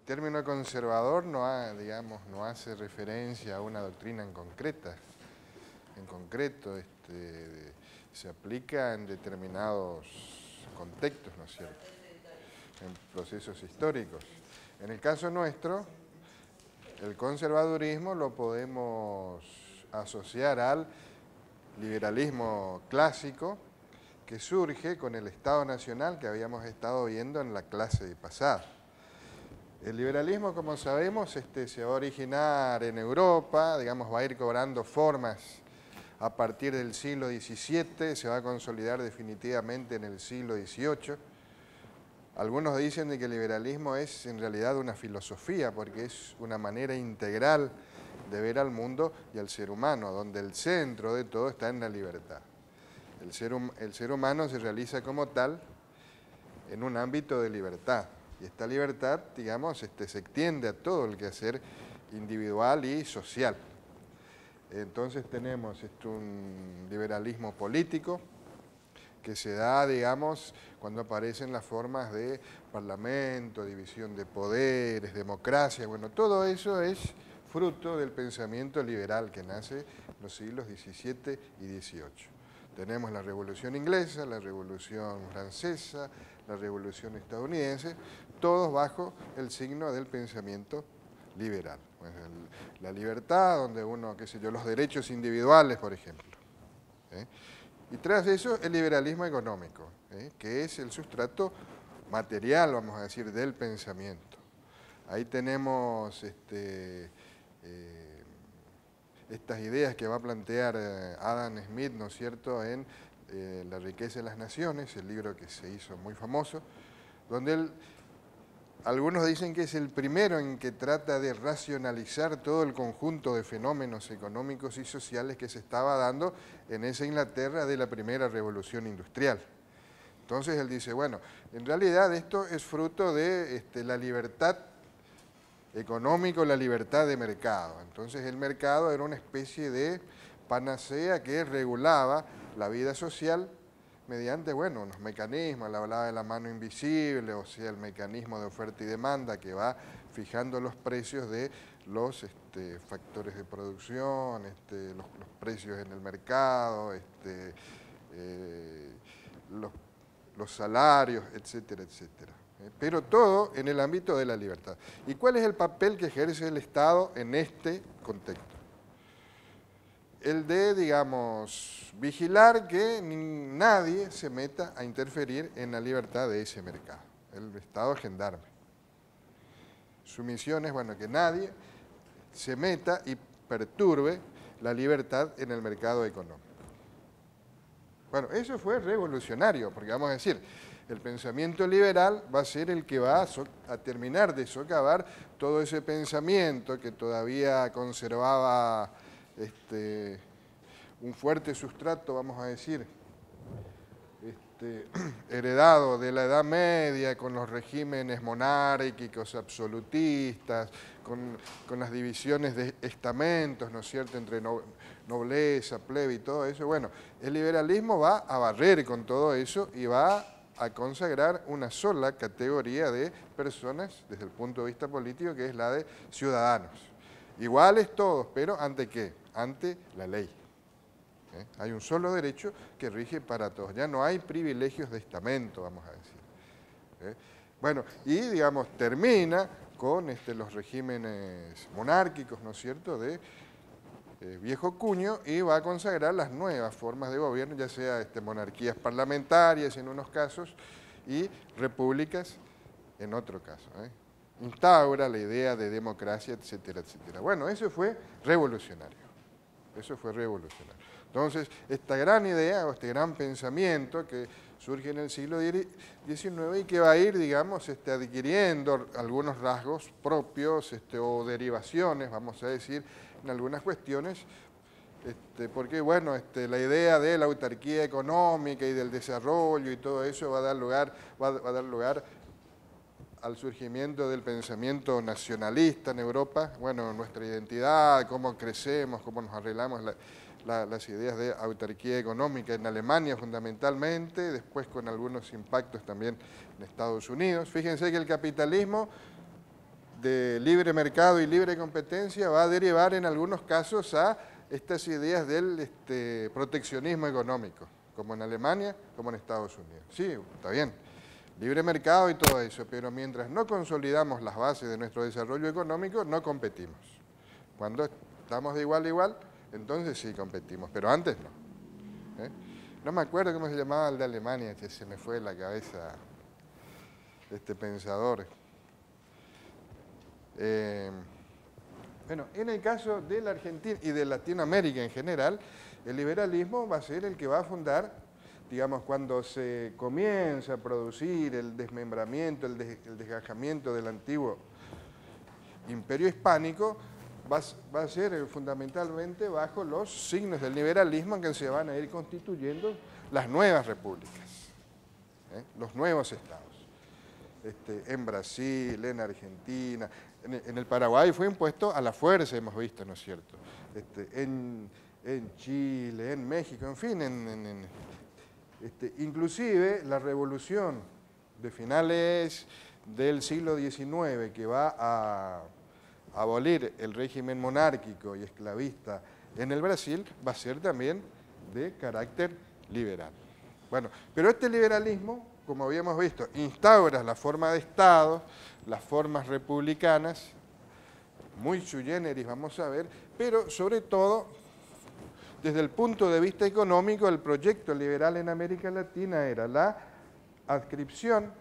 término conservador digamos, no hace referencia a una doctrina en concreto, se aplica en determinados contextos, ¿no es cierto?, en procesos históricos. En el caso nuestro, el conservadurismo lo podemos asociar al liberalismo clásico que surge con el Estado Nacional que habíamos estado viendo en la clase pasada. El liberalismo, como sabemos, se va a originar en Europa, digamos, va a ir cobrando formas a partir del siglo XVII, se va a consolidar definitivamente en el siglo XVIII. Algunos dicen de que el liberalismo es en realidad una filosofía, porque es una manera integral de ver al mundo y al ser humano, donde el centro de todo está en la libertad. El ser humano se realiza como tal en un ámbito de libertad, y esta libertad, digamos, se extiende a todo el quehacer individual y social. Entonces tenemos un liberalismo político que se da, digamos, cuando aparecen las formas de parlamento, división de poderes, democracia. Bueno, todo eso es fruto del pensamiento liberal que nace en los siglos XVII y XVIII. Tenemos la Revolución Inglesa, la Revolución Francesa, la Revolución Estadounidense, todos bajo el signo del pensamiento liberal. Pues la libertad, donde uno, qué sé yo, los derechos individuales, por ejemplo. Y tras eso, el liberalismo económico, que es el sustrato material, vamos a decir, del pensamiento. Ahí tenemos estas ideas que va a plantear Adam Smith, ¿no es cierto?, en La riqueza de las naciones, el libro que se hizo muy famoso, donde algunos dicen que es el primero en que trata de racionalizar todo el conjunto de fenómenos económicos y sociales que se estaba dando en esa Inglaterra de la primera revolución industrial. Entonces él dice, bueno, en realidad esto es fruto de la libertad económica, la libertad de mercado. Entonces el mercado era una especie de panacea que regulaba la vida social mediante, bueno, unos mecanismos, él hablaba de la mano invisible, o sea, el mecanismo de oferta y demanda que va fijando los precios de los factores de producción, los precios en el mercado, los salarios, etcétera, etcétera. Pero todo en el ámbito de la libertad. ¿Y cuál es el papel que ejerce el Estado en este contexto? El de, digamos, vigilar que nadie se meta a interferir en la libertad de ese mercado. El Estado es gendarme. Su misión es, bueno, que nadie se meta y perturbe la libertad en el mercado económico. Bueno, eso fue revolucionario, porque vamos a decir, el pensamiento liberal va a ser el que va a terminar de socavar todo ese pensamiento que todavía conservaba un fuerte sustrato, vamos a decir, heredado de la Edad Media, con los regímenes monárquicos, absolutistas, con las divisiones de estamentos, ¿no es cierto?, entre nobleza, plebe y todo eso. Bueno, el liberalismo va a barrer con todo eso y va a consagrar una sola categoría de personas desde el punto de vista político, que es la de ciudadanos. Iguales todos, pero ¿ante qué? Ante la ley. Hay un solo derecho que rige para todos. Ya no hay privilegios de estamento, vamos a decir. Bueno, y digamos, termina con los regímenes monárquicos, ¿no es cierto?, de viejo cuño, y va a consagrar las nuevas formas de gobierno, ya sea monarquías parlamentarias en unos casos y repúblicas en otro caso. Instaura la idea de democracia, etcétera, etcétera. Bueno, eso fue revolucionario. Eso fue revolucionario. Entonces, esta gran idea o este gran pensamiento que surge en el siglo XIX y que va a ir, digamos, adquiriendo algunos rasgos propios o derivaciones, vamos a decir, en algunas cuestiones, porque, bueno, la idea de la autarquía económica y del desarrollo y todo eso va a dar lugar al surgimiento del pensamiento nacionalista en Europa, bueno, nuestra identidad, cómo crecemos, cómo nos arreglamos las ideas de autarquía económica en Alemania fundamentalmente, después con algunos impactos también en Estados Unidos. Fíjense que el capitalismo de libre mercado y libre competencia va a derivar en algunos casos a estas ideas del proteccionismo económico, como en Alemania, como en Estados Unidos. Sí, está bien, libre mercado y todo eso, pero mientras no consolidamos las bases de nuestro desarrollo económico, no competimos. Cuando estamos de igual a igual, entonces sí competimos, pero antes no. No me acuerdo cómo se llamaba el de Alemania, que se me fue de la cabeza este pensador. Bueno, en el caso de la Argentina y de Latinoamérica en general, el liberalismo va a ser el que va a fundar, digamos, cuando se comienza a producir el desmembramiento, el desgajamiento del antiguo imperio hispánico, va a ser fundamentalmente bajo los signos del liberalismo en que se van a ir constituyendo las nuevas repúblicas, los nuevos estados. En Brasil, en Argentina, en el Paraguay fue impuesto a la fuerza, hemos visto, ¿no es cierto? En Chile, en México, en fin, inclusive la revolución de finales del siglo XIX que va a abolir el régimen monárquico y esclavista en el Brasil va a ser también de carácter liberal. Bueno, pero este liberalismo, como habíamos visto, instaura la forma de Estado, las formas republicanas, muy sui generis, vamos a ver, pero sobre todo, desde el punto de vista económico, el proyecto liberal en América Latina era la adscripción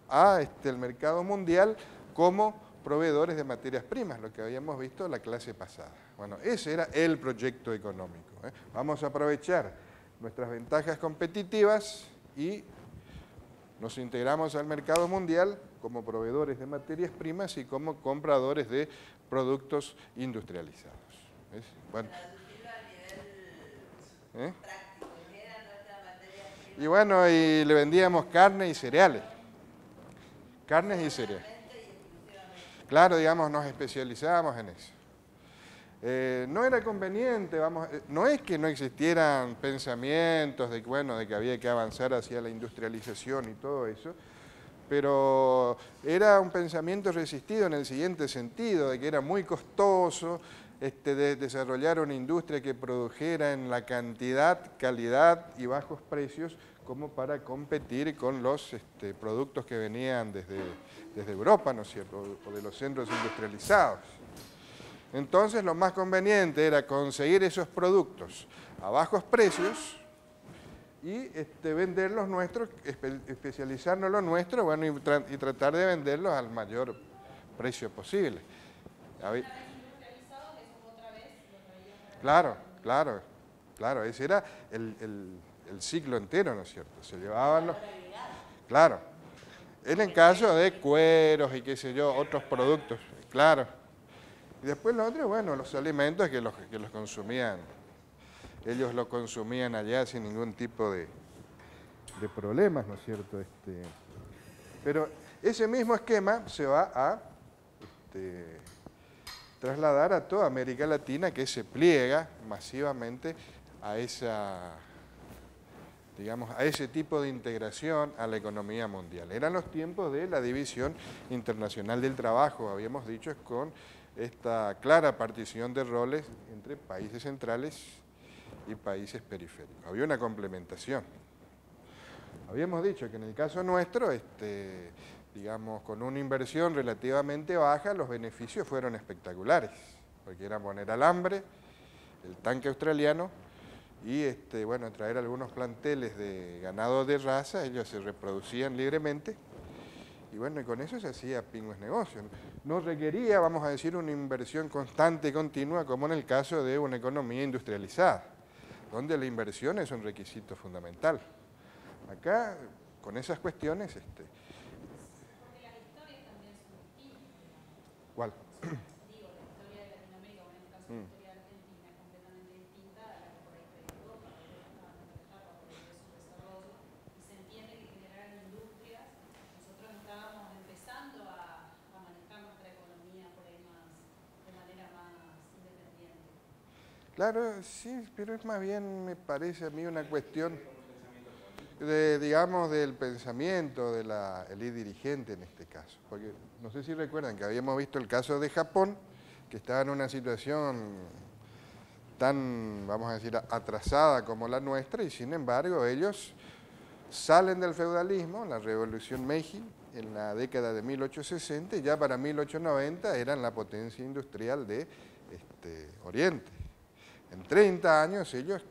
al mercado mundial como proveedores de materias primas, lo que habíamos visto la clase pasada. Bueno, ese era el proyecto económico. Vamos a aprovechar nuestras ventajas competitivas y nos integramos al mercado mundial como proveedores de materias primas y como compradores de productos industrializados. ¿Ves? Bueno. Y bueno, y le vendíamos carne y cereales. Carnes y cereales. Claro, digamos, nos especializábamos en eso. No era conveniente, no es que no existieran pensamientos de que había que avanzar hacia la industrialización y todo eso, pero era un pensamiento resistido en el siguiente sentido, de que era muy costoso de desarrollar una industria que produjera en la cantidad, calidad y bajos precios como para competir con los productos que venían desde Europa, ¿no es cierto?, o de los centros industrializados. Entonces lo más conveniente era conseguir esos productos a bajos precios y vender los nuestros, especializarnos en los nuestros, bueno, y tratar de venderlos al mayor precio posible. Claro, ese era el ciclo entero, ¿no es cierto? Se llevaban los... Claro, en el caso de cueros y qué sé yo, otros productos, claro. Y después lo otro, bueno, los alimentos que los consumían, ellos los consumían allá sin ningún tipo de problemas, ¿no es cierto? Pero ese mismo esquema se va a trasladar a toda América Latina, que se pliega masivamente a ese tipo de integración a la economía mundial. Eran los tiempos de la División Internacional del Trabajo, habíamos dicho, con esta clara partición de roles entre países centrales y países periféricos. Había una complementación. Habíamos dicho que en el caso nuestro, digamos, con una inversión relativamente baja, los beneficios fueron espectaculares, porque era poner al hambre el tanque australiano y bueno, traer algunos planteles de ganado de raza, ellos se reproducían libremente, y bueno, y con eso se hacía pingües negocio. No requería, vamos a decir, una inversión constante y continua, como en el caso de una economía industrializada, donde la inversión es un requisito fundamental. Acá, con esas cuestiones... Porque las historias también son distintas. ¿Cuál? Digo, la historia de Latinoamérica, o en el caso de la historia de Argentina, es completamente distinta a la que por ahí está en Europa, porque ellos estaban en otra etapa por el de su desarrollo, y se entiende que generaran industrias. Nosotros estábamos empezando a manejar nuestra economía por ahí de manera más independiente. Claro, sí, pero es más bien, me parece a mí, una cuestión... digamos, del pensamiento de la élite dirigente en este caso. Porque no sé si recuerdan que habíamos visto el caso de Japón, que estaba en una situación tan, vamos a decir, atrasada como la nuestra, y sin embargo ellos salen del feudalismo, la Revolución Meiji, en la década de 1860, y ya para 1890 eran la potencia industrial de Oriente. En 30 años ellos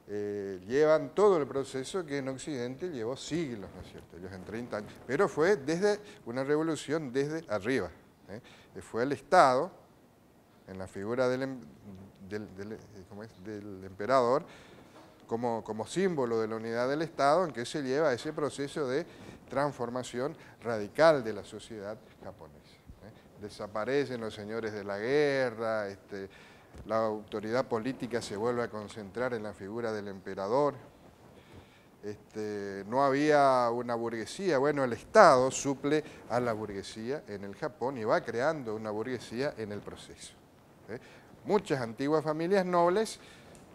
llevan todo el proceso que en Occidente llevó siglos, ¿no es cierto? Ellos en 30 años. Pero fue desde una revolución desde arriba. Fue el Estado, en la figura del emperador, como símbolo de la unidad del Estado, en que se lleva ese proceso de transformación radical de la sociedad japonesa. Desaparecen los señores de la guerra, la autoridad política se vuelve a concentrar en la figura del emperador. No había una burguesía, bueno, el Estado suple a la burguesía en el Japón y va creando una burguesía en el proceso. Muchas antiguas familias nobles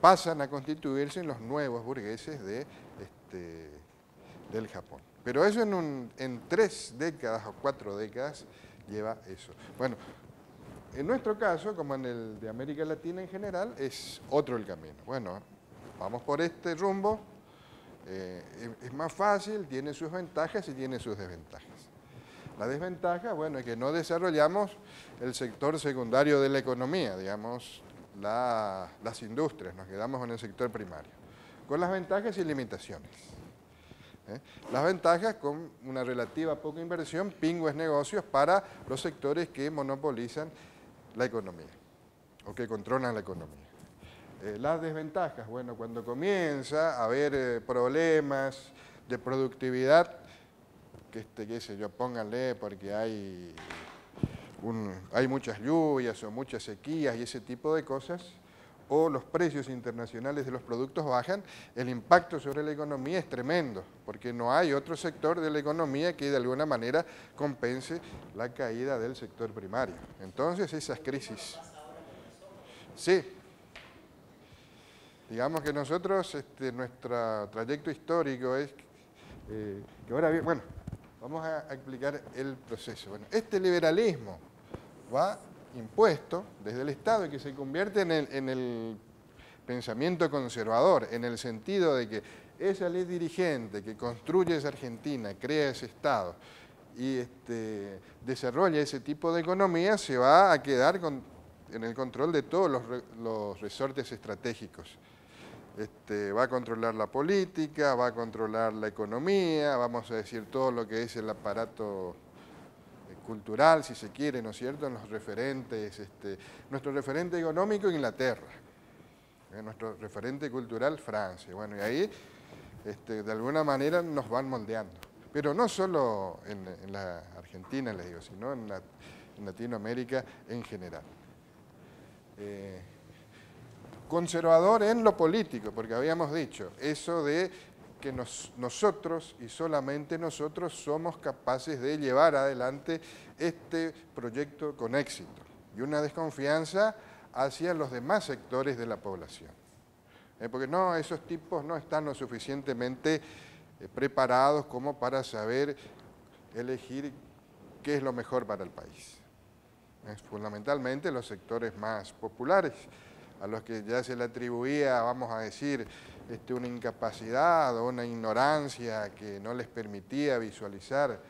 pasan a constituirse en los nuevos burgueses del Japón. Pero eso en 3 décadas o 4 décadas lleva eso. Bueno, en nuestro caso, como en el de América Latina en general, es otro el camino. Bueno, vamos por este rumbo, es más fácil, tiene sus ventajas y tiene sus desventajas. La desventaja, bueno, es que no desarrollamos el sector secundario de la economía, digamos, las industrias, nos quedamos en el sector primario, con las ventajas y limitaciones. Las ventajas con una relativa poca inversión, pingües negocios para los sectores que monopolizan la economía o que controlan la economía. Las desventajas, bueno, cuando comienza a haber problemas de productividad, qué sé yo, pónganle porque hay muchas lluvias o muchas sequías y ese tipo de cosas, o los precios internacionales de los productos bajan, el impacto sobre la economía es tremendo, porque no hay otro sector de la economía que de alguna manera compense la caída del sector primario. Entonces esas crisis... Sí. Digamos que nosotros, nuestro trayecto histórico es que ahora bien, bueno, vamos a explicar el proceso. Bueno, este liberalismo va impuesto desde el Estado y que se convierte en el pensamiento conservador, en el sentido de que esa ley dirigente que construye esa Argentina, crea ese Estado y desarrolla ese tipo de economía, se va a quedar en el control de todos los resortes estratégicos. Va a controlar la política, va a controlar la economía, vamos a decir todo lo que es el aparato cultural, si se quiere, ¿no es cierto?, en los referentes, nuestro referente económico, Inglaterra, nuestro referente cultural, Francia, bueno, y ahí, de alguna manera nos van moldeando, pero no solo en la Argentina, les digo, sino en Latinoamérica en general. Conservador en lo político, porque habíamos dicho, eso de que nosotros y solamente nosotros somos capaces de llevar adelante este proyecto con éxito y una desconfianza hacia los demás sectores de la población. Porque no, esos tipos no están lo suficientemente preparados como para saber elegir qué es lo mejor para el país. Fundamentalmente los sectores más populares, a los que ya se le atribuía, vamos a decir, una incapacidad o una ignorancia que no les permitía visualizar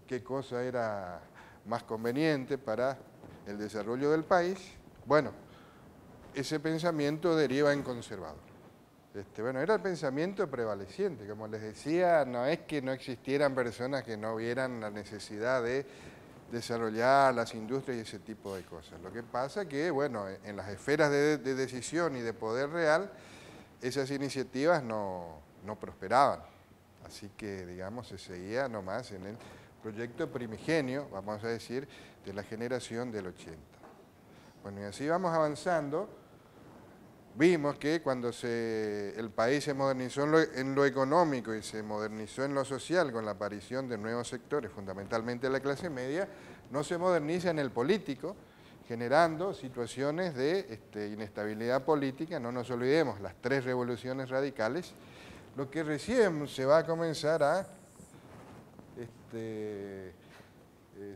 qué cosa era más conveniente para el desarrollo del país. Bueno, ese pensamiento deriva en conservador. Bueno, era el pensamiento prevaleciente, como les decía, no es que no existieran personas que no vieran la necesidad de desarrollar las industrias y ese tipo de cosas. Lo que pasa que, bueno, en las esferas de decisión y de poder real, esas iniciativas no prosperaban. Así que, digamos, se seguía nomás en el proyecto primigenio, vamos a decir, de la generación del 80. Bueno, y así vamos avanzando. Vimos que cuando el país se modernizó en lo económico y se modernizó en lo social con la aparición de nuevos sectores, fundamentalmente la clase media, no se moderniza en el político, generando situaciones de inestabilidad política. No nos olvidemos, las 3 revoluciones radicales lo que recién se va a comenzar a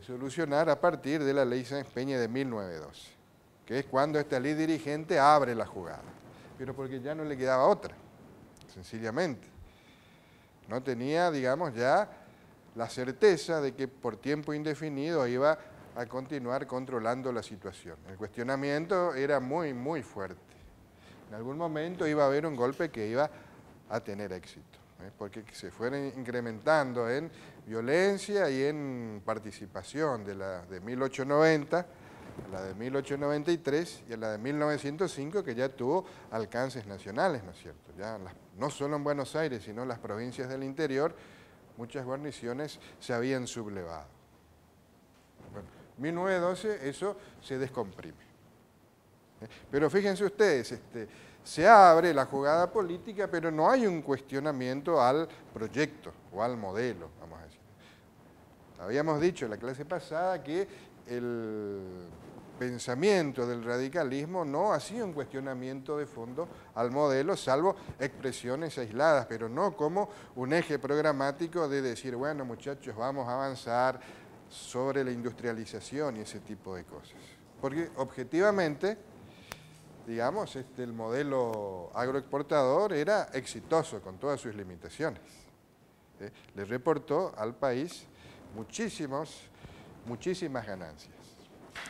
solucionar a partir de la ley Sáenz Peña de 1912, que es cuando esta ley dirigente abre la jugada, pero porque ya no le quedaba otra, sencillamente. No tenía, digamos, ya la certeza de que por tiempo indefinido iba a continuar controlando la situación. El cuestionamiento era muy, muy fuerte. En algún momento iba a haber un golpe que iba a tener éxito, porque se fueron incrementando en violencia y en participación de la de 1890, a la de 1893 y a la de 1905, que ya tuvo alcances nacionales, ¿no es cierto? Ya no solo en Buenos Aires, sino en las provincias del interior, muchas guarniciones se habían sublevado. Bueno, 1912 eso se descomprime. Pero fíjense ustedes, se abre la jugada política, pero no hay un cuestionamiento al proyecto o al modelo, vamos a decir. Habíamos dicho en la clase pasada que el pensamiento del radicalismo no hacía un cuestionamiento de fondo al modelo, salvo expresiones aisladas, pero no como un eje programático de decir, bueno, muchachos, vamos a avanzar sobre la industrialización y ese tipo de cosas. Porque objetivamente, digamos, el modelo agroexportador era exitoso con todas sus limitaciones. Le reportó al país muchísimas ganancias.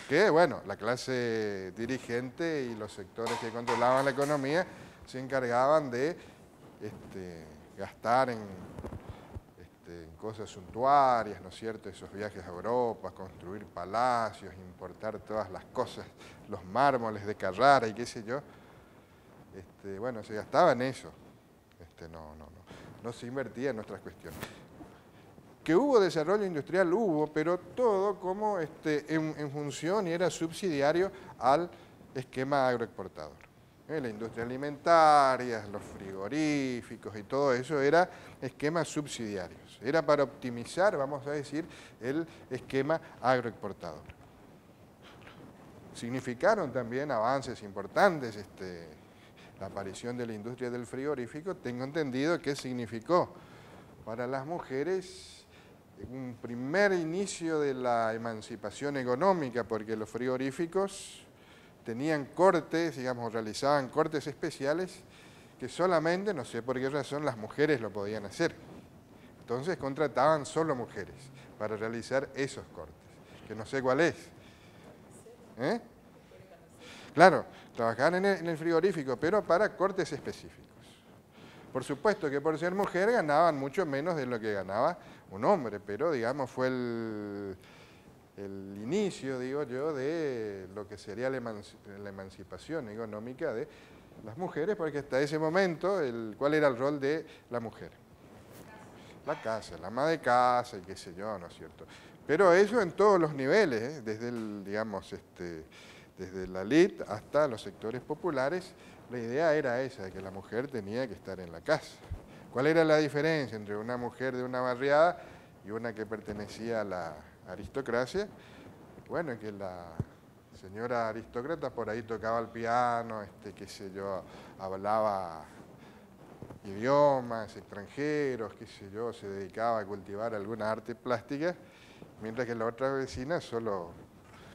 Que, bueno, la clase dirigente y los sectores que controlaban la economía se encargaban de gastar en cosas suntuarias, ¿no es cierto?, esos viajes a Europa, construir palacios, importar todas las cosas, los mármoles de Carrara y qué sé yo. Bueno, se gastaba en eso, no se invertía en otras cuestiones. Que hubo desarrollo industrial, hubo, pero todo como en función y era subsidiario al esquema agroexportador. La industria alimentaria, los frigoríficos y todo eso era esquemas subsidiarios. Era para optimizar, vamos a decir, el esquema agroexportador. Significaron también avances importantes, la aparición de la industria del frigorífico. Tengo entendido que significó para las mujeres un primer inicio de la emancipación económica, porque los frigoríficos tenían cortes, digamos, realizaban cortes especiales que solamente, no sé por qué razón, las mujeres lo podían hacer. Entonces contrataban solo mujeres para realizar esos cortes, que no sé cuál es. Claro, trabajaban en el frigorífico, pero para cortes específicos. Por supuesto que por ser mujer ganaban mucho menos de lo que ganaba un hombre, pero digamos fue el inicio, digo yo, de lo que sería la emancipación económica de las mujeres, porque hasta ese momento, ¿cuál era el rol de la mujer? La casa, la ama de casa y qué sé yo, ¿no es cierto? Pero eso en todos los niveles, desde desde la elite hasta los sectores populares, la idea era esa, de que la mujer tenía que estar en la casa. ¿Cuál era la diferencia entre una mujer de una barriada y una que pertenecía a la aristocracia? Bueno, que la señora aristócrata por ahí tocaba el piano, qué sé yo, hablaba idiomas extranjeros, qué sé yo, se dedicaba a cultivar alguna arte plástica, mientras que la otra vecina solo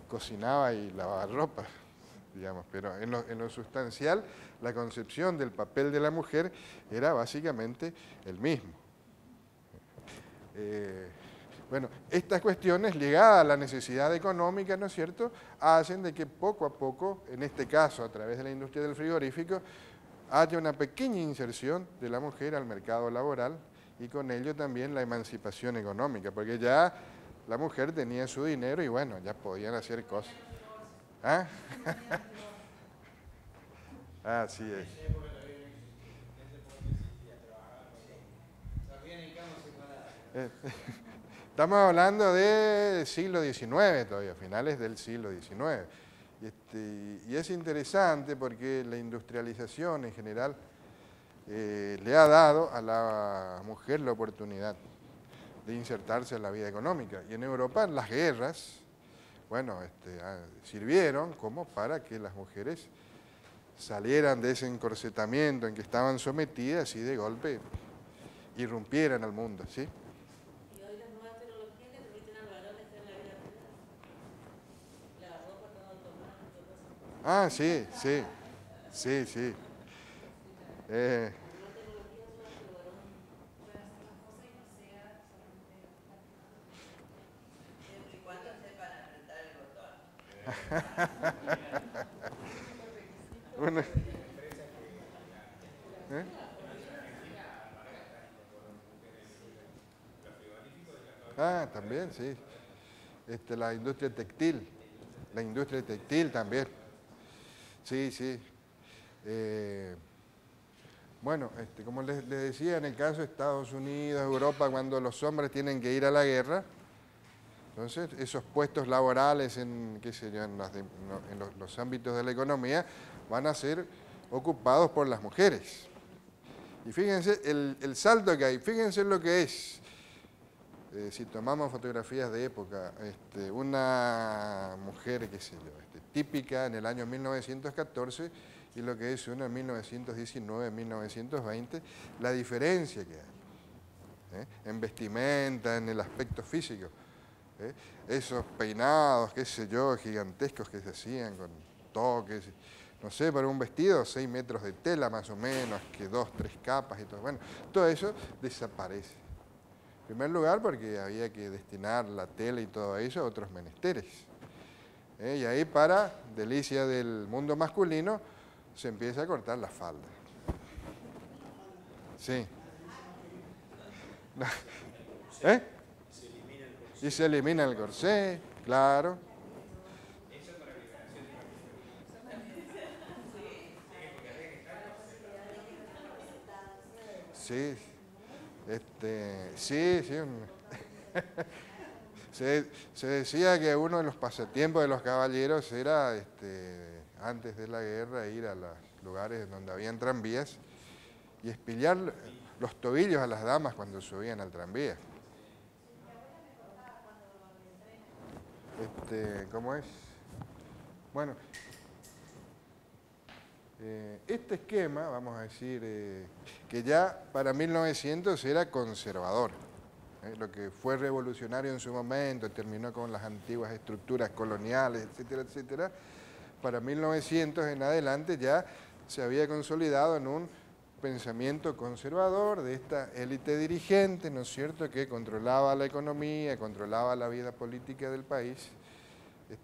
cocinaba y lavaba ropa, digamos. Pero en lo sustancial, la concepción del papel de la mujer era básicamente el mismo. Bueno, estas cuestiones ligadas a la necesidad económica, ¿no es cierto?, hacen de que poco a poco, en este caso a través de la industria del frigorífico, haya una pequeña inserción de la mujer al mercado laboral y con ello también la emancipación económica, porque ya la mujer tenía su dinero y bueno, ya podían hacer cosas. ¿Ah? Así es. Estamos hablando del siglo XIX todavía, finales del siglo XIX. Y es interesante porque la industrialización en general le ha dado a la mujer la oportunidad de insertarse en la vida económica. Y en Europa las guerras, bueno, sirvieron como para que las mujeres salieran de ese encorsetamiento en que estaban sometidas y de golpe irrumpieran al mundo, ¿sí? Y hoy las nuevas tecnologías le permiten al varón estar en la vida privada. La ropa todo automático, todo eso. Ah, sí, sí, sí, sí. Las nuevas tecnologías son las que el varón puede hacer las cosas y no sea solamente siempre y cuando sepan apretar el botón. Bueno, ¿eh? Ah, también, sí. La industria textil también. Sí, sí. Bueno, como les decía, en el caso de Estados Unidos, Europa, cuando los hombres tienen que ir a la guerra, entonces esos puestos laborales en, qué sé yo, en los ámbitos de la economía van a ser ocupados por las mujeres. Y fíjense el salto que hay, fíjense lo que es. Si tomamos fotografías de época, una mujer, qué sé yo, típica en el año 1914 y lo que es una en 1919, 1920, la diferencia que hay, en vestimenta, en el aspecto físico. Esos peinados, qué sé yo, gigantescos que se hacían con toques, no sé, para un vestido 6 metros de tela más o menos, que 2, 3 capas y todo. Bueno, todo eso desaparece. En primer lugar porque había que destinar la tela y todo eso a otros menesteres. Y ahí, para delicia del mundo masculino, se empieza a cortar la falda. Sí. ¿Eh? Y se elimina el corsé, claro. Sí, sí, sí. Se decía que uno de los pasatiempos de los caballeros era, antes de la guerra, ir a los lugares donde habían tranvías y espillar los tobillos a las damas cuando subían al tranvía. ¿Cómo es? Bueno, este esquema, vamos a decir, que ya para 1900 era conservador. Lo que fue revolucionario en su momento, terminó con las antiguas estructuras coloniales, etcétera, etcétera. Para 1900 en adelante ya se había consolidado en un pensamiento conservador de esta élite dirigente, ¿no es cierto?, que controlaba la economía, controlaba la vida política del país,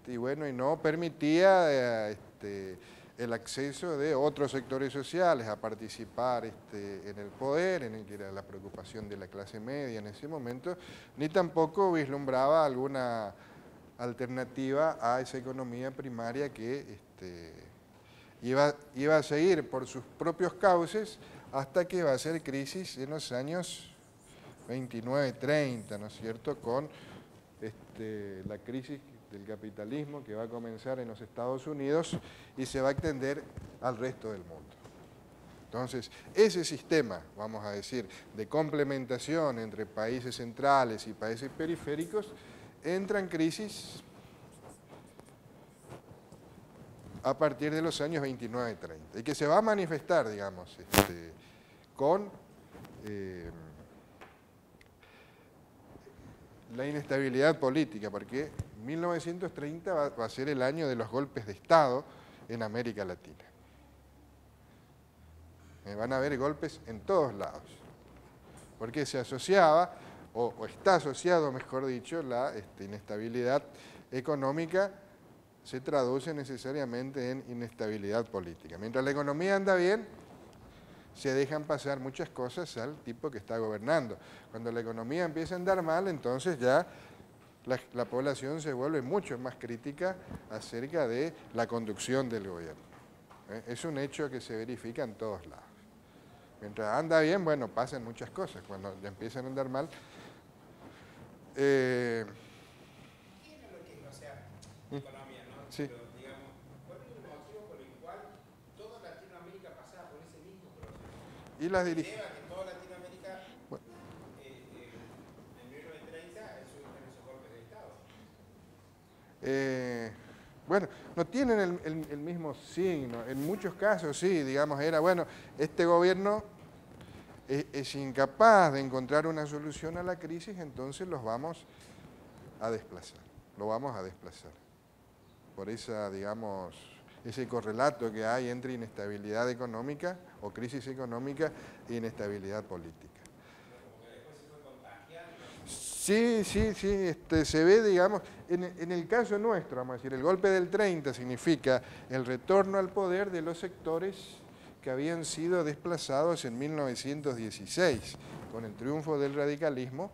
y bueno, y no permitía el acceso de otros sectores sociales a participar en el poder, en el que era la preocupación de la clase media en ese momento, ni tampoco vislumbraba alguna alternativa a esa economía primaria que iba a seguir por sus propios cauces hasta que va a ser crisis en los años 29, 30, ¿no es cierto?, con la crisis del capitalismo que va a comenzar en los Estados Unidos y se va a extender al resto del mundo. Entonces, ese sistema, vamos a decir, de complementación entre países centrales y países periféricos, entra en crisis a partir de los años 29-30, y que se va a manifestar, digamos, con la inestabilidad política, porque 1930 va a ser el año de los golpes de Estado en América Latina. Van a haber golpes en todos lados, porque se asociaba, o está asociado, mejor dicho, la inestabilidad económica se traduce necesariamente en inestabilidad política. Mientras la economía anda bien, se dejan pasar muchas cosas al tipo que está gobernando. Cuando la economía empieza a andar mal, entonces ya la población se vuelve mucho más crítica acerca de la conducción del gobierno. Es un hecho que se verifica en todos lados. Mientras anda bien, bueno, pasan muchas cosas. Cuando ya empiezan a andar mal... ¿Qué es lo que es, o sea, economía, ¿no? Sí. Pero, digamos, ¿cuál es el motivo por el cual toda Latinoamérica pasaba por ese mismo proceso? Y las ¿Qué dirigentes... lleva que toda Latinoamérica, en 1930, sufren esos golpes de Estado? Bueno, no tienen el mismo signo. En muchos casos sí, digamos, era, bueno, este gobierno es incapaz de encontrar una solución a la crisis, entonces los vamos a desplazar, lo vamos a desplazar. Por esa, digamos, ese correlato que hay entre inestabilidad económica o crisis económica e inestabilidad política. Sí, se ve, digamos, en el caso nuestro, vamos a decir, el golpe del 30 significa el retorno al poder de los sectores que habían sido desplazados en 1916, con el triunfo del radicalismo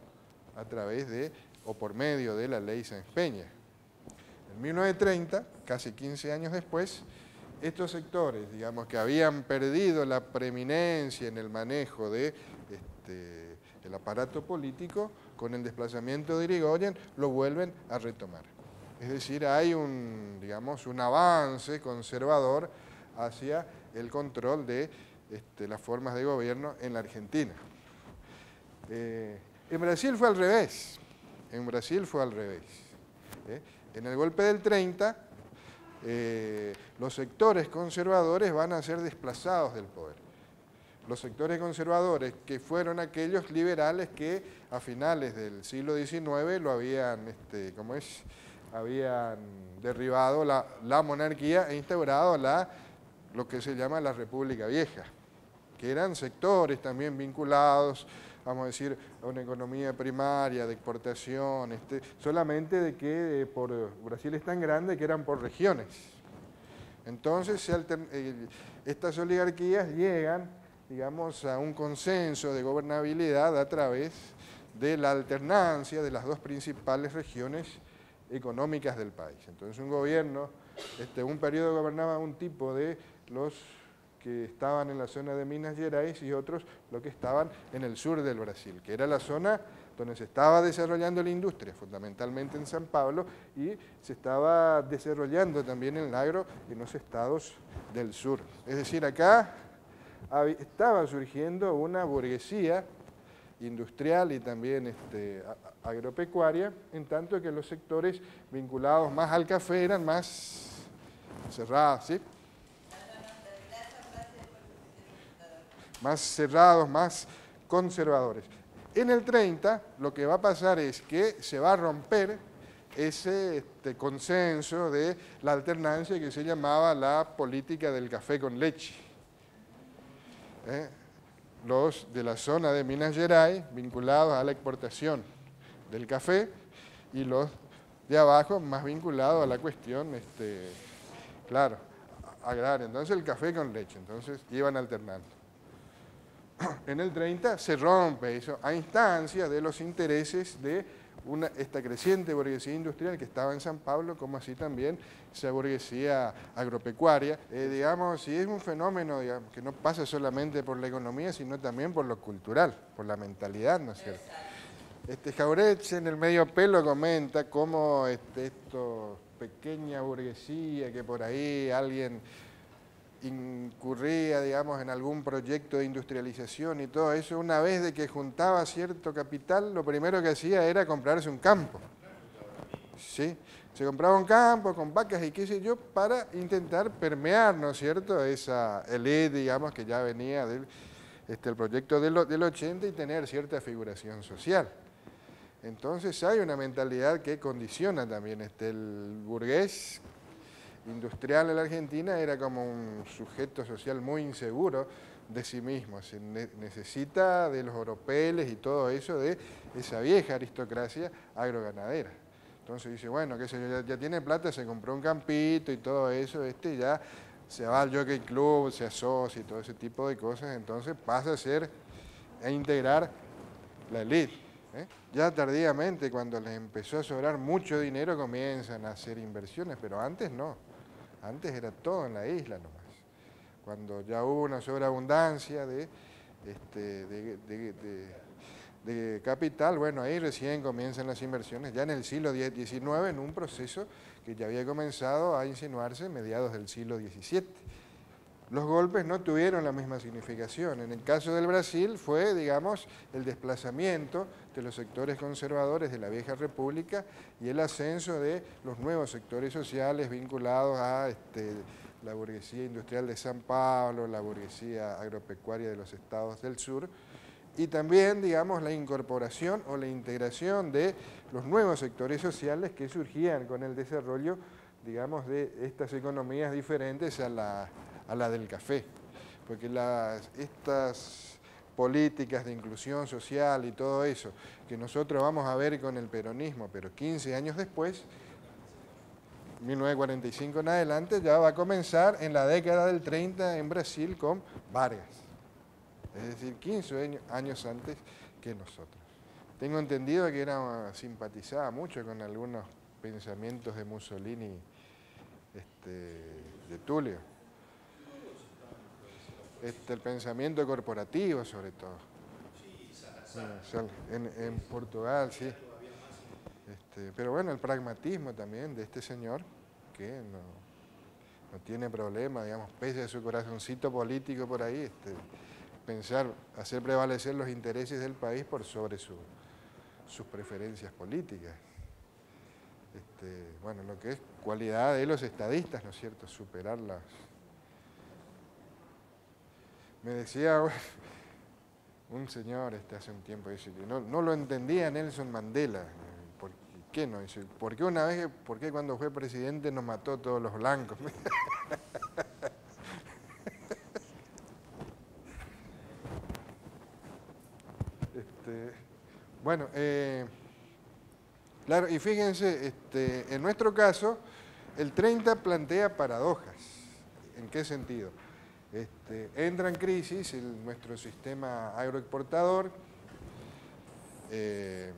a través de, o por medio de la ley Sáenz Peña. En 1930, casi 15 años después, estos sectores, digamos, que habían perdido la preeminencia en el manejo de el aparato político, con el desplazamiento de Irigoyen, lo vuelven a retomar. Es decir, hay un, digamos, un avance conservador hacia el control de las formas de gobierno en la Argentina. En Brasil fue al revés. En Brasil fue al revés. En el golpe del 30, los sectores conservadores van a ser desplazados del poder. Los sectores conservadores, que fueron aquellos liberales que a finales del siglo XIX lo habían, habían derribado la monarquía e instaurado lo que se llama la República Vieja, que eran sectores también vinculados, vamos a decir, a una economía primaria, de exportación, solamente de que Brasil es tan grande que eran por regiones. Entonces, estas oligarquías llegan, digamos, a un consenso de gobernabilidad a través de la alternancia de las dos principales regiones económicas del país. Entonces un gobierno, un periodo gobernaba un tipo de los que estaban en la zona de Minas Gerais y otros los que estaban en el sur del Brasil, que era la zona donde se estaba desarrollando la industria, fundamentalmente en San Pablo, y se estaba desarrollando también el agro en los estados del sur. Es decir, acá estaba surgiendo una burguesía industrial y también agropecuaria, en tanto que los sectores vinculados más al café eran más cerrados, ¿sí? Más cerrados, más conservadores. En el 30 lo que va a pasar es que se va a romper ese consenso de la alternancia que se llamaba la política del café con leche. Los de la zona de Minas Gerais vinculados a la exportación del café y los de abajo más vinculados a la cuestión, claro, agraria. Entonces el café con leche, entonces iban alternando. En el 30 se rompe eso a instancia de los intereses de esta creciente burguesía industrial que estaba en San Pablo, como así también esa burguesía agropecuaria. Digamos, si es un fenómeno, digamos, que no pasa solamente por la economía, sino también por lo cultural, por la mentalidad, ¿no es cierto? Jauretsch en el medio pelo comenta cómo esto pequeña burguesía que por ahí alguien incurría, digamos, en algún proyecto de industrialización y todo eso, una vez de que juntaba cierto capital, lo primero que hacía era comprarse un campo. ¿Sí? Se compraba un campo con vacas y qué sé yo, para intentar permear, ¿no es cierto?, esa élite, digamos, que ya venía del el proyecto del 80 y tener cierta figuración social. Entonces hay una mentalidad que condiciona también el burgués industrial en la Argentina, era como un sujeto social muy inseguro de sí mismo, se necesita de los oropeles y todo eso, de esa vieja aristocracia agroganadera. Entonces dice, bueno, qué sé yo, ya tiene plata, se compró un campito y todo eso, ya se va al Jockey Club, se asocia y todo ese tipo de cosas, entonces pasa a integrar la élite. Ya tardíamente, cuando les empezó a sobrar mucho dinero, comienzan a hacer inversiones, pero antes no. Antes era todo en la isla nomás. Cuando ya hubo una sobreabundancia de capital, bueno, ahí recién comienzan las inversiones, ya en el siglo XIX, en un proceso que ya había comenzado a insinuarse a mediados del siglo XVII. los golpes no tuvieron la misma significación. En el caso del Brasil fue, digamos, el desplazamiento de los sectores conservadores de la vieja república y el ascenso de los nuevos sectores sociales vinculados a la burguesía industrial de San Pablo, la burguesía agropecuaria de los estados del sur, y también, digamos, la incorporación o la integración de los nuevos sectores sociales que surgían con el desarrollo, digamos, de estas economías diferentes a la del café. Porque estas políticas de inclusión social y todo eso, que nosotros vamos a ver con el peronismo, pero 15 años después, 1945 en adelante, ya va a comenzar en la década del 30 en Brasil con Vargas. Es decir, 15 años antes que nosotros. Tengo entendido que simpatizaba mucho con algunos pensamientos de Mussolini, de Tulio. El pensamiento corporativo, sobre todo. En Portugal, sí. Pero bueno, el pragmatismo también de este señor, que no tiene problema, digamos, pese a su corazoncito político por ahí, hacer prevalecer los intereses del país por sobre sus preferencias políticas. Bueno, lo que es cualidad de los estadistas, ¿no es cierto?, superarlas. Me decía un señor hace un tiempo, dice que no lo entendía Nelson Mandela. ¿Por qué no? Dice, ¿por qué cuando fue presidente nos mató a todos los blancos? Bueno, claro, y fíjense, en nuestro caso, el 30 plantea paradojas. ¿En qué sentido? Entra en crisis nuestro sistema agroexportador. En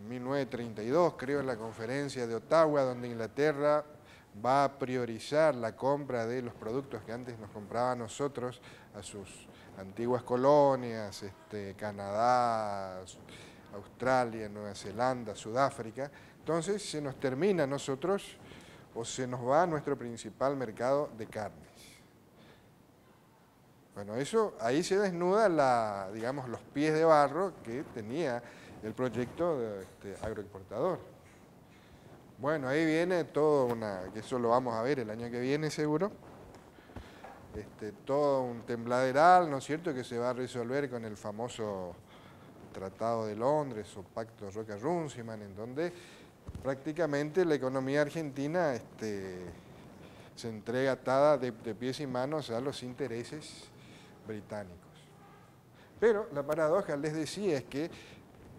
1932, creo, en la conferencia de Ottawa, donde Inglaterra va a priorizar la compra de los productos que antes nos compraban nosotros a sus antiguas colonias, Canadá, Australia, Nueva Zelanda, Sudáfrica. Entonces se nos termina a nosotros, o se nos va a nuestro principal mercado de carnes. Bueno, ahí se desnuda digamos, los pies de barro que tenía el proyecto agroexportador. Bueno, ahí viene todo que eso lo vamos a ver el año que viene seguro, todo un tembladeral, ¿no es cierto?, que se va a resolver con el famoso Tratado de Londres o Pacto Roca-Runciman, en donde prácticamente la economía argentina se entrega atada de pies y manos a los intereses británicos. Pero la paradoja, les decía, es que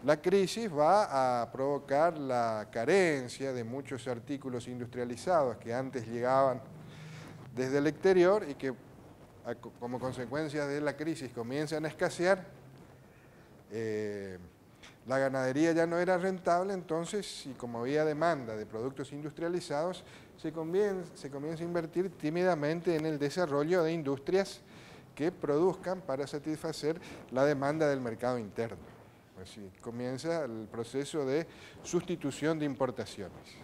la crisis va a provocar la carencia de muchos artículos industrializados que antes llegaban desde el exterior y que como consecuencia de la crisis comienzan a escasear. La ganadería ya no era rentable, entonces, y como había demanda de productos industrializados, se comienza a invertir tímidamente en el desarrollo de industrias que produzcan para satisfacer la demanda del mercado interno. Así comienza el proceso de sustitución de importaciones.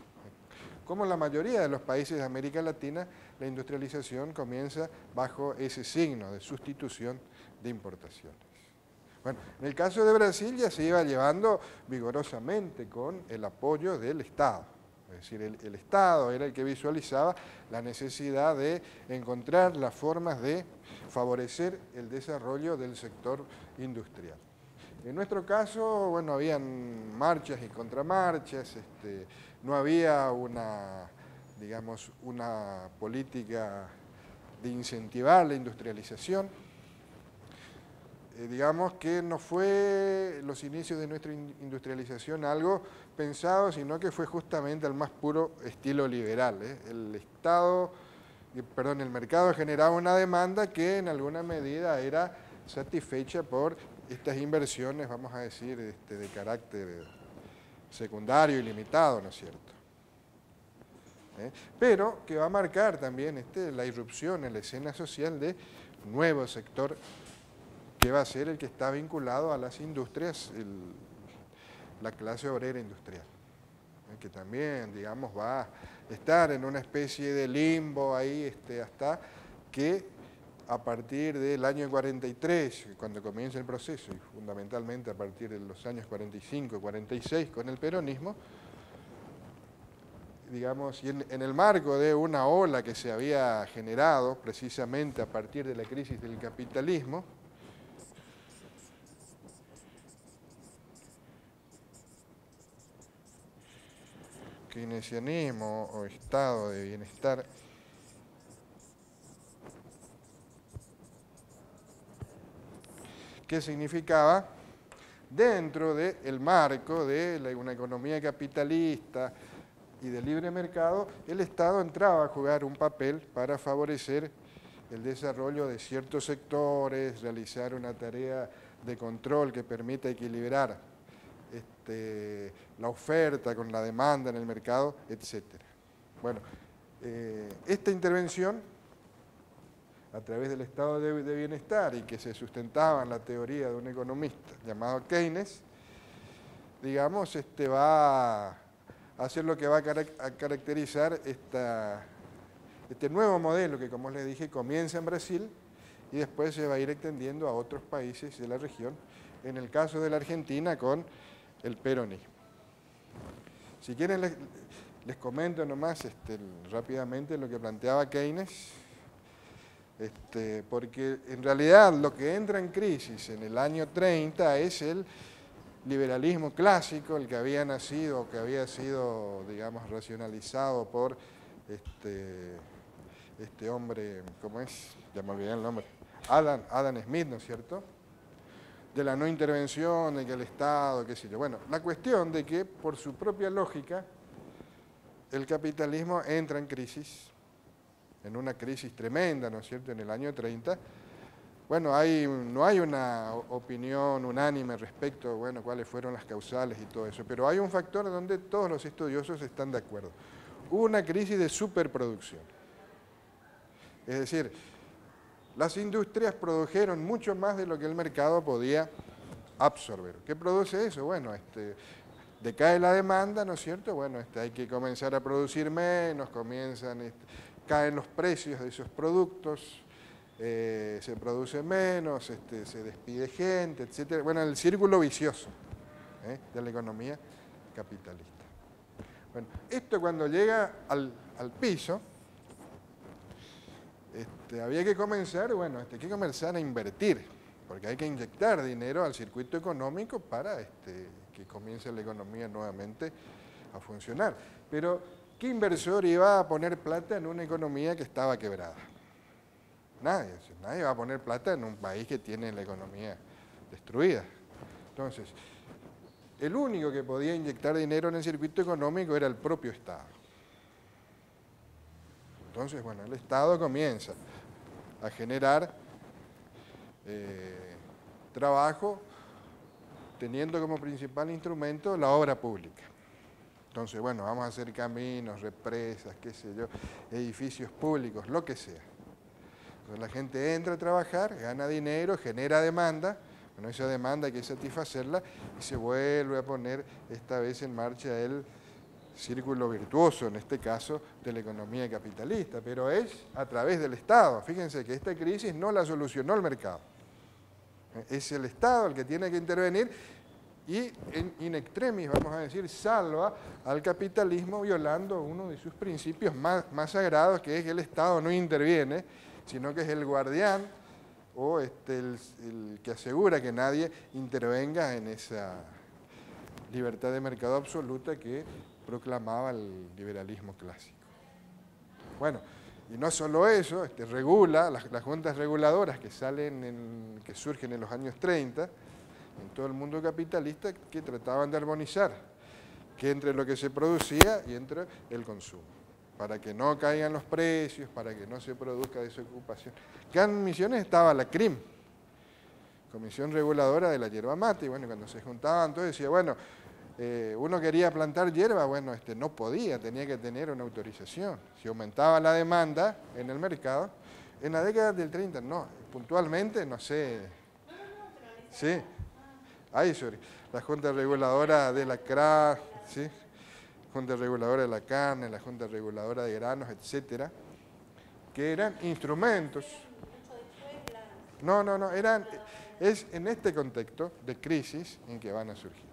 Como en la mayoría de los países de América Latina, la industrialización comienza bajo ese signo de sustitución de importaciones. Bueno, en el caso de Brasil ya se iba llevando vigorosamente con el apoyo del Estado. Es decir, el Estado era el que visualizaba la necesidad de encontrar las formas de favorecer el desarrollo del sector industrial. En nuestro caso, bueno, habían marchas y contramarchas, no había digamos, una política de incentivar la industrialización. Digamos que no fue los inicios de nuestra industrialización algo pensado, sino que fue justamente al más puro estilo liberal. El mercado generaba una demanda que en alguna medida era satisfecha por estas inversiones, vamos a decir, de carácter secundario y limitado, ¿no es cierto? Pero que va a marcar también la irrupción en la escena social de nuevo sector que va a ser el que está vinculado a las industrias, la clase obrera industrial, que también, digamos, va a estar en una especie de limbo ahí hasta que a partir del año 43, cuando comienza el proceso, y fundamentalmente a partir de los años 45, 46, con el peronismo, digamos, y en el marco de una ola que se había generado precisamente a partir de la crisis del capitalismo, keynesianismo o estado de bienestar, que significaba, dentro del marco de una economía capitalista y de libre mercado, el Estado entraba a jugar un papel para favorecer el desarrollo de ciertos sectores, realizar una tarea de control que permita equilibrar la oferta con la demanda en el mercado, etc. Bueno, esta intervención a través del estado de bienestar y que se sustentaba en la teoría de un economista llamado Keynes, digamos, va a hacer lo que va a caracterizar este nuevo modelo que, como les dije, comienza en Brasil y después se va a ir extendiendo a otros países de la región, en el caso de la Argentina con el peronismo. Si quieren les comento nomás rápidamente lo que planteaba Keynes, porque en realidad lo que entra en crisis en el año 30 es el liberalismo clásico, el que había nacido, que había sido, digamos, racionalizado por este hombre, ¿cómo es? Ya me olvidé el nombre, Adam Smith, ¿no es cierto?, de la no intervención, de que el Estado, qué sé yo. Bueno, la cuestión de que por su propia lógica el capitalismo entra en crisis, en una crisis tremenda, ¿no es cierto?, en el año 30. Bueno, no hay una opinión unánime respecto, bueno, cuáles fueron las causales y todo eso, pero hay un factor donde todos los estudiosos están de acuerdo. Hubo una crisis de superproducción. Es decir, las industrias produjeron mucho más de lo que el mercado podía absorber. ¿Qué produce eso? Bueno, decae la demanda, ¿no es cierto? Bueno, hay que comenzar a producir menos, caen los precios de esos productos, se produce menos, se despide gente, etc. Bueno, el círculo vicioso de la economía capitalista. Bueno, esto cuando llega al piso, había que comenzar, bueno, hay que comenzar a invertir, porque hay que inyectar dinero al circuito económico para que comience la economía nuevamente a funcionar. Pero, ¿qué inversor iba a poner plata en una economía que estaba quebrada? Nadie va a poner plata en un país que tiene la economía destruida. Entonces, el único que podía inyectar dinero en el circuito económico era el propio Estado. Entonces, bueno, el Estado comienza a generar trabajo teniendo como principal instrumento la obra pública. Entonces, bueno, vamos a hacer caminos, represas, qué sé yo, edificios públicos, lo que sea. Entonces la gente entra a trabajar, gana dinero, genera demanda, bueno, esa demanda hay que satisfacerla y se vuelve a poner esta vez en marcha el círculo virtuoso, en este caso, de la economía capitalista, pero es a través del Estado. Fíjense que esta crisis no la solucionó el mercado. Es el Estado el que tiene que intervenir y in extremis, vamos a decir, salva al capitalismo violando uno de sus principios más sagrados, que es que el Estado no interviene, sino que es el guardián o el que asegura que nadie intervenga en esa libertad de mercado absoluta que proclamaba el liberalismo clásico. Bueno, y no solo eso, regula, las juntas reguladoras que surgen en los años 30, en todo el mundo capitalista, que trataban de armonizar, que entre lo que se producía y entre el consumo, para que no caigan los precios, para que no se produzca desocupación. Que en Misiones estaba la CRIM, Comisión Reguladora de la Yerba Mate, y bueno, cuando se juntaban, entonces decía, bueno, uno quería plantar hierba, bueno, no podía, tenía que tener una autorización. Si aumentaba la demanda en el mercado, en la década del 30, no, puntualmente, no sé, sí, ahí sobre la Junta Reguladora de la CRA, ¿sí? Junta Reguladora de la Carne, la Junta Reguladora de Granos, etcétera, que eran instrumentos. Mucho después la... No, es en este contexto de crisis en que van a surgir.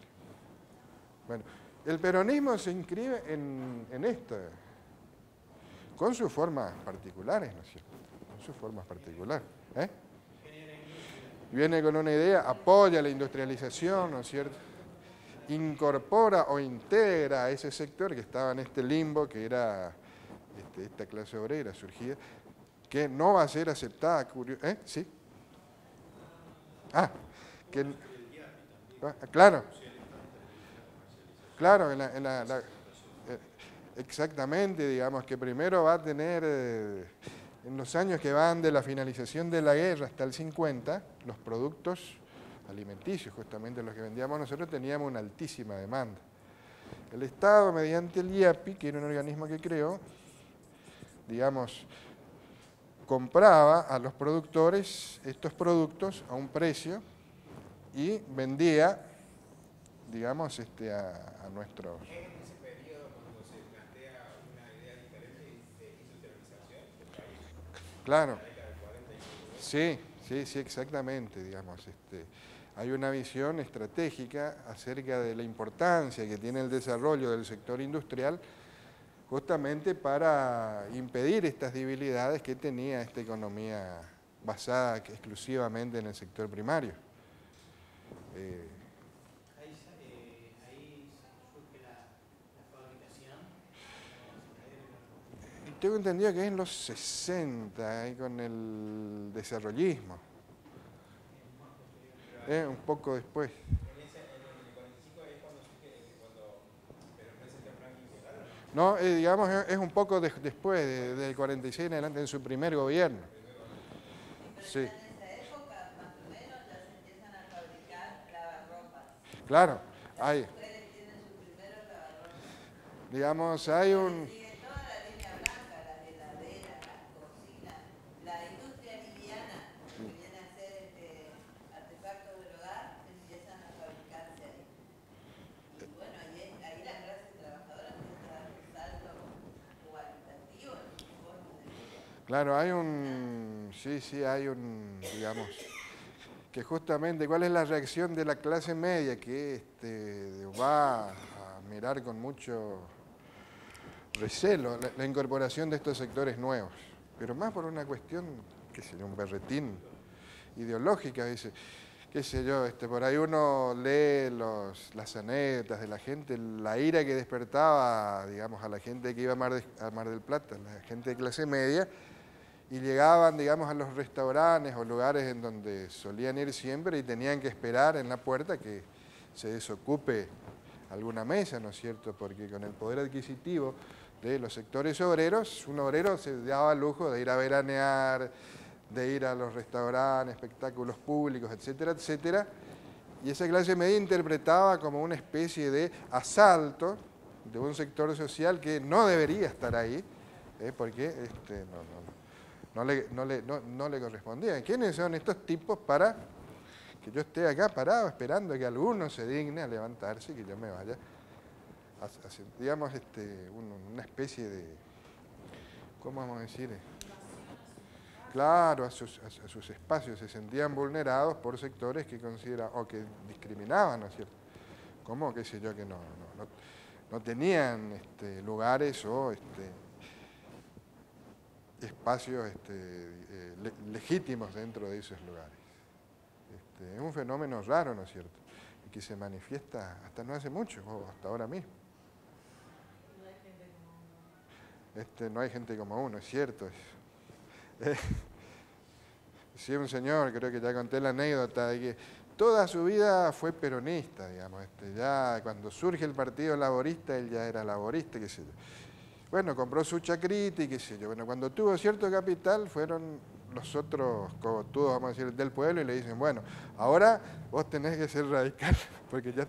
Bueno, el peronismo se inscribe en esto, con sus formas particulares, ¿no es cierto? Con sus formas particulares. Viene con una idea, apoya la industrialización, ¿no es cierto? Incorpora o integra a ese sector que estaba en este limbo, que era esta clase obrera surgida, que no va a ser aceptada. ¿Sí? Claro. Claro, exactamente, digamos que primero va a tener, en los años que van de la finalización de la guerra hasta el 50, los productos alimenticios, justamente los que vendíamos nosotros, teníamos una altísima demanda. El Estado, mediante el IAPI, que era un organismo que creó, digamos, compraba a los productores estos productos a un precio y vendía, digamos, a nuestros... ¿Es en ese periodo cuando se plantea una idea diferente de industrialización del país? Claro. En la década del 40 y Sí, exactamente, digamos. Hay una visión estratégica acerca de la importancia que tiene el desarrollo del sector industrial justamente para impedir estas debilidades que tenía esta economía basada exclusivamente en el sector primario. Ahí surge la fabricación. Tengo entendido que es en los 60, ahí con el desarrollismo. Un poco después. En el 45 es cuando surge, pero el presidente Franklin llegaron. No, digamos, es un poco después, del 46 en adelante, en su primer gobierno. Sí. En esa época, más o menos, ya se empiezan a fabricar lavarropas. Claro, hay, Las mujeres tienen sus primeros lavarropas. digamos, hay un... Sigue toda la línea blanca, las heladeras, las cocinas, la industria liviana, que viene a ser artefactos del hogar, empiezan a fabricarse ahí. Y bueno, ahí las clases trabajadoras empiezan a dar un salto cualitativo en sus formas de vida. Claro, hay un... Sí, hay un, digamos, que justamente, ¿cuál es la reacción de la clase media? Que va a mirar con mucho recelo la incorporación de estos sectores nuevos, pero más por una cuestión, qué sé yo, un berretín ideológica, dice, qué sé yo, por ahí uno lee las anécdotas de la gente, la ira que despertaba, digamos, a la gente que iba a Mar del Plata, la gente de clase media, y llegaban, digamos, a los restaurantes o lugares en donde solían ir siempre y tenían que esperar en la puerta que se desocupe alguna mesa, ¿no es cierto? Porque con el poder adquisitivo de los sectores obreros, un obrero se daba el lujo de ir a veranear, de ir a los restaurantes, espectáculos públicos, etcétera, etcétera, y esa clase media interpretaba como una especie de asalto de un sector social que no debería estar ahí, porque no le correspondía. ¿Quiénes son estos tipos para que yo esté acá parado esperando que alguno se digne a levantarse y que yo me vaya a hacer, digamos, una especie de, ¿cómo vamos a decir? Claro, a sus espacios, se sentían vulnerados por sectores que consideraban o que discriminaban, ¿no es cierto? Como, qué sé yo, que no tenían lugares o espacios legítimos dentro de esos lugares. Es un fenómeno raro, ¿no es cierto? Y que se manifiesta hasta no hace mucho, o hasta ahora mismo. No hay gente como uno, es cierto. Sí, un señor, creo que ya conté la anécdota de que toda su vida fue peronista, digamos. Ya cuando surge el Partido Laborista, él ya era laborista, qué sé yo. Bueno, compró su chacrita y qué sé yo. Bueno, cuando tuvo cierto capital, fueron los otros cogotudos, vamos a decir, del pueblo, y le dicen, bueno, ahora vos tenés que ser radical, porque ya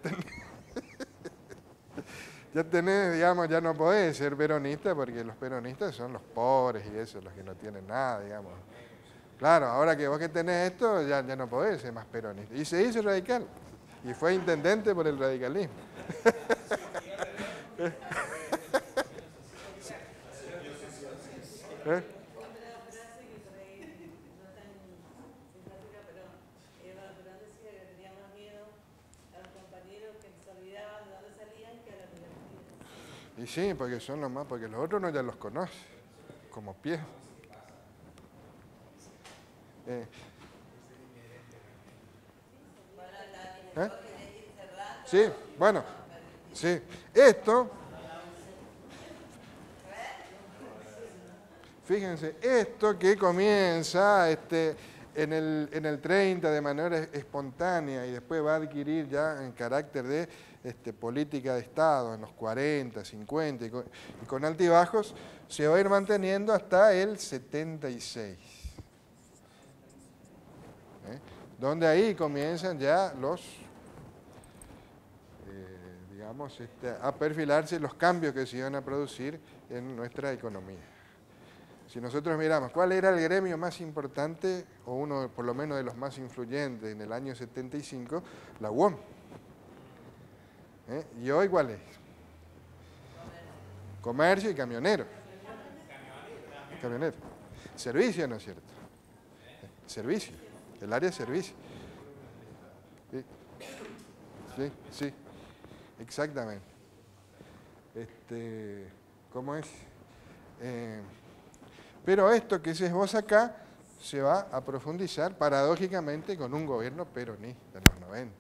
tenés, digamos, ya no podés ser peronista, porque los peronistas son los pobres y eso, los que no tienen nada, digamos. Claro, ahora que vos que tenés esto, ya no podés ser más peronista. Y se hizo radical, y fue intendente por el radicalismo. sí, porque son los más, porque los otros no ya los conoce, como pies. ¿Eh? Sí, bueno, sí. Esto, fíjense, esto que comienza en el 30 de manera espontánea y después va a adquirir ya en carácter de política de Estado en los 40, 50 y con altibajos, se va a ir manteniendo hasta el 76. Donde ahí comienzan ya los, digamos, a perfilarse los cambios que se iban a producir en nuestra economía. Si nosotros miramos cuál era el gremio más importante, o uno por lo menos de los más influyentes en el año 75, la UOM. ¿Y hoy cuál es? Comercio y camionero. Camionero. Servicio, ¿no es cierto? Servicio. El área de servicio. Sí, sí, sí. Exactamente. ¿Cómo es? Pero esto que se esboza acá se va a profundizar paradójicamente con un gobierno peronista en los 90.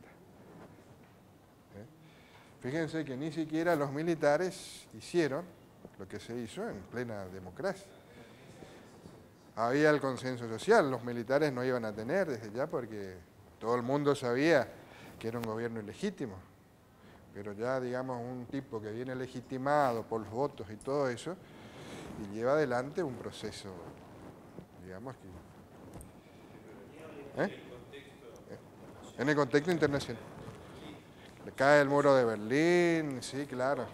Fíjense que ni siquiera los militares hicieron lo que se hizo en plena democracia. Había el consenso social, los militares no iban a tener desde ya porque todo el mundo sabía que era un gobierno ilegítimo. Pero ya, digamos, un tipo que viene legitimado por los votos y todo eso, y lleva adelante un proceso, digamos, en el contexto internacional. Le cae el muro de Berlín, sí, claro.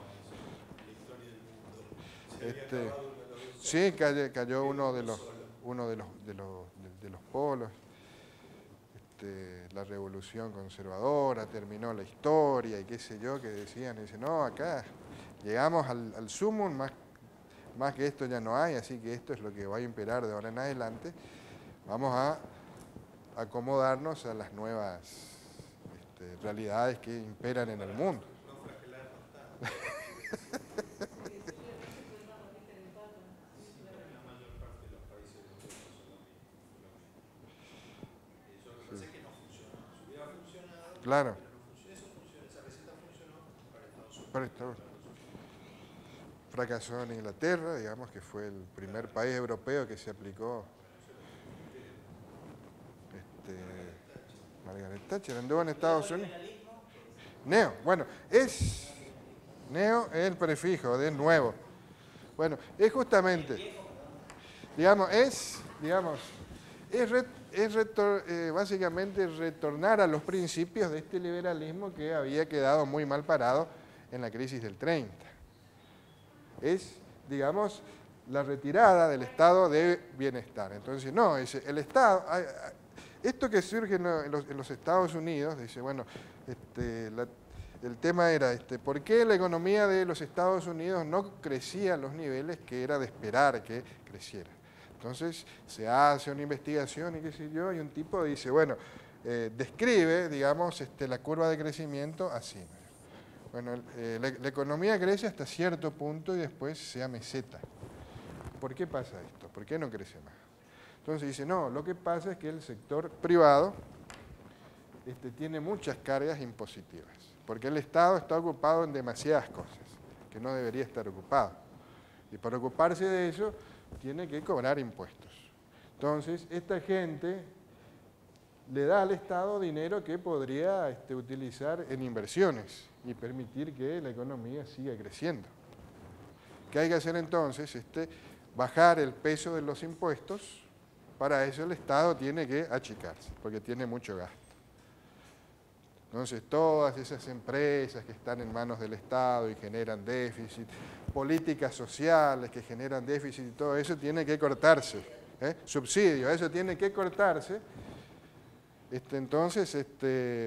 Sí, cayó uno de los polos. La revolución conservadora, terminó la historia y qué sé yo, que decían, dice, no, acá llegamos al sumum, más que esto ya no hay, así que esto es lo que va a imperar de ahora en adelante. Vamos a acomodarnos a las nuevas realidades que imperan en el mundo. Claro. Para Estados Unidos. Fracasó en Inglaterra, digamos que fue el primer país europeo que se aplicó. Margaret Thatcher anduvo en Estados Unidos. Neo, bueno, neo es el prefijo de nuevo. Bueno, es justamente, básicamente retornar a los principios de este liberalismo que había quedado muy mal parado en la crisis del 30. Es, digamos, la retirada del estado de bienestar. Entonces, no, el Estado, esto que surge en los Estados Unidos, dice, bueno, el tema era, ¿por qué la economía de los Estados Unidos no crecía a los niveles que era de esperar que creciera? Entonces, se hace una investigación y qué sé yo, y un tipo dice, bueno, describe, digamos, la curva de crecimiento así. Bueno, la economía crece hasta cierto punto y después se ameseta. ¿Por qué pasa esto? ¿Por qué no crece más? Entonces dice, no, lo que pasa es que el sector privado tiene muchas cargas impositivas, porque el Estado está ocupado en demasiadas cosas, que no debería estar ocupado. Y para ocuparse de eso, tiene que cobrar impuestos. Entonces, esta gente le da al Estado dinero que podría utilizar en inversiones y permitir que la economía siga creciendo. ¿Qué hay que hacer entonces? Bajar el peso de los impuestos. Para eso el Estado tiene que achicarse, porque tiene mucho gasto. Entonces, todas esas empresas que están en manos del Estado y generan déficit, políticas sociales que generan déficit y todo eso tiene que cortarse. Subsidios, eso tiene que cortarse. Entonces,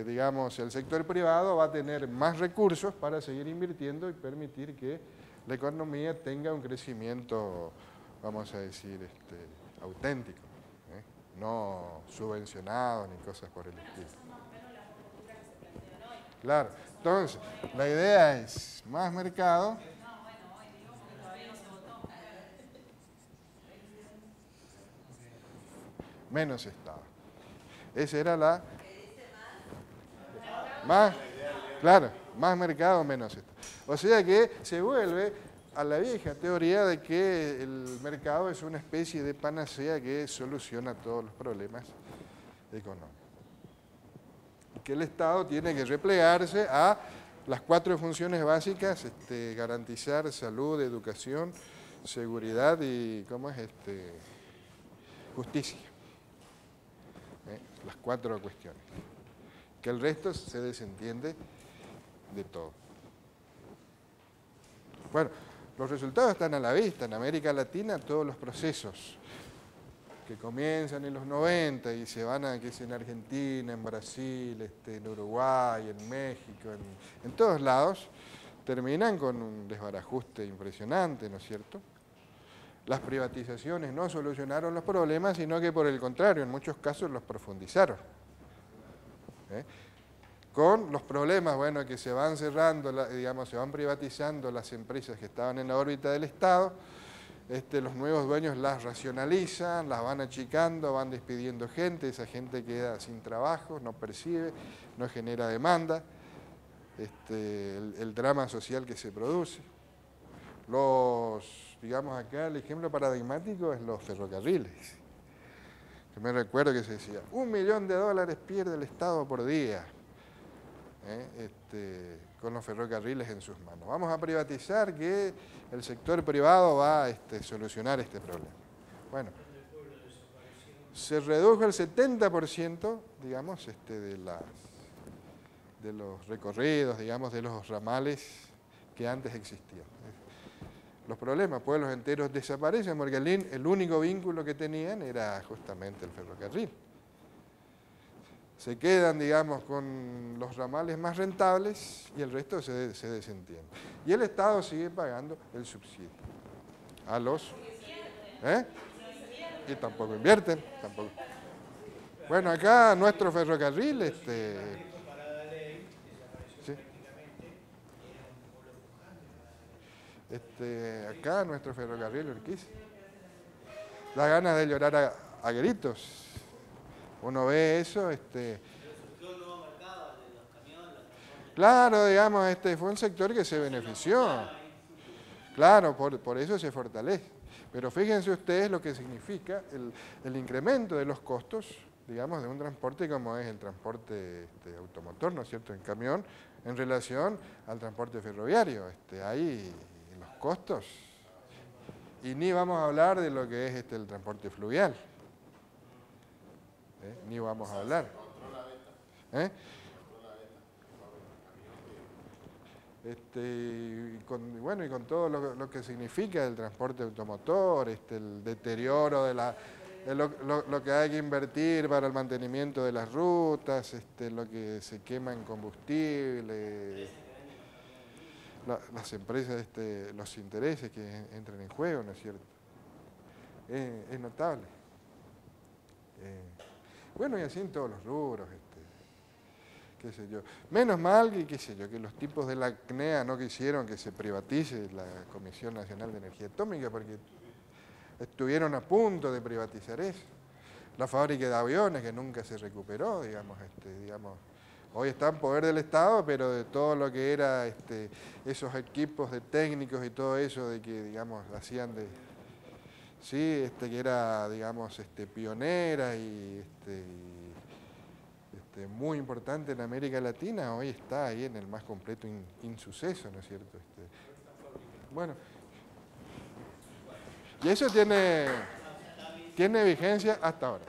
digamos, el sector privado va a tener más recursos para seguir invirtiendo y permitir que la economía tenga un crecimiento, vamos a decir, auténtico, no subvencionado ni cosas por el estilo. Claro, entonces, la idea es más mercado. menos Estado. Esa era la... Más, claro, más mercado, menos Estado. O sea que se vuelve a la vieja teoría de que el mercado es una especie de panacea que soluciona todos los problemas económicos. Y que el Estado tiene que replegarse a las 4 funciones básicas, garantizar salud, educación, seguridad y justicia. Las 4 cuestiones. Que el resto se desentiende de todo. Bueno, los resultados están a la vista. En América Latina todos los procesos que comienzan en los 90 y se van a, que es en Argentina, en Brasil, en Uruguay, en México, en todos lados, terminan con un desbarajuste impresionante, ¿no es cierto? Las privatizaciones no solucionaron los problemas, sino que por el contrario, en muchos casos los profundizaron. Con los problemas, bueno, que se van cerrando, se van privatizando las empresas que estaban en la órbita del Estado, los nuevos dueños las racionalizan, las van achicando, van despidiendo gente, esa gente queda sin trabajo, no percibe, no genera demanda, el drama social que se produce. Digamos acá, el ejemplo paradigmático es los ferrocarriles. Yo me recuerdo que se decía, $1 millón pierde el Estado por día con los ferrocarriles en sus manos. Vamos a privatizar que el sector privado va a solucionar este problema. Bueno, se redujo el 70%, digamos, de los recorridos, digamos, de los ramales que antes existían. Los problemas, pueblos enteros desaparecen porque el único vínculo que tenían era justamente el ferrocarril. Se quedan, digamos, con los ramales más rentables y el resto se desentiende. Y el Estado sigue pagando el subsidio a los... Y tampoco invierten. Tampoco. Bueno, acá nuestro ferrocarril... acá nuestro ferrocarril Urquiza. Da ganas de llorar a gritos. Uno ve eso, claro, digamos, fue un sector que se benefició. Claro, por eso se fortalece. Pero fíjense ustedes lo que significa el incremento de los costos, digamos, de un transporte como es el transporte automotor, ¿no es cierto?, en camión, en relación al transporte ferroviario. Hay los costos. Y ni vamos a hablar de lo que es el transporte fluvial. Ni vamos a hablar. Y con todo lo que significa el transporte automotor, el deterioro de lo que hay que invertir para el mantenimiento de las rutas, lo que se quema en combustible, las empresas, los intereses que entran en juego, ¿no es cierto? Es notable. Bueno, y así en todos los rubros, qué sé yo. Menos mal que, qué sé yo, que los tipos de la CNEA no quisieron que se privatice la Comisión Nacional de Energía Atómica, porque estuvieron a punto de privatizar eso. La fábrica de aviones, que nunca se recuperó, digamos, hoy está en poder del Estado, pero de todo lo que era esos equipos de técnicos y todo eso, de que, digamos, hacían de... Sí, que era, digamos, pionera y muy importante en América Latina, hoy está ahí en el más completo insuceso, ¿no es cierto? Bueno, y eso tiene vigencia hasta ahora.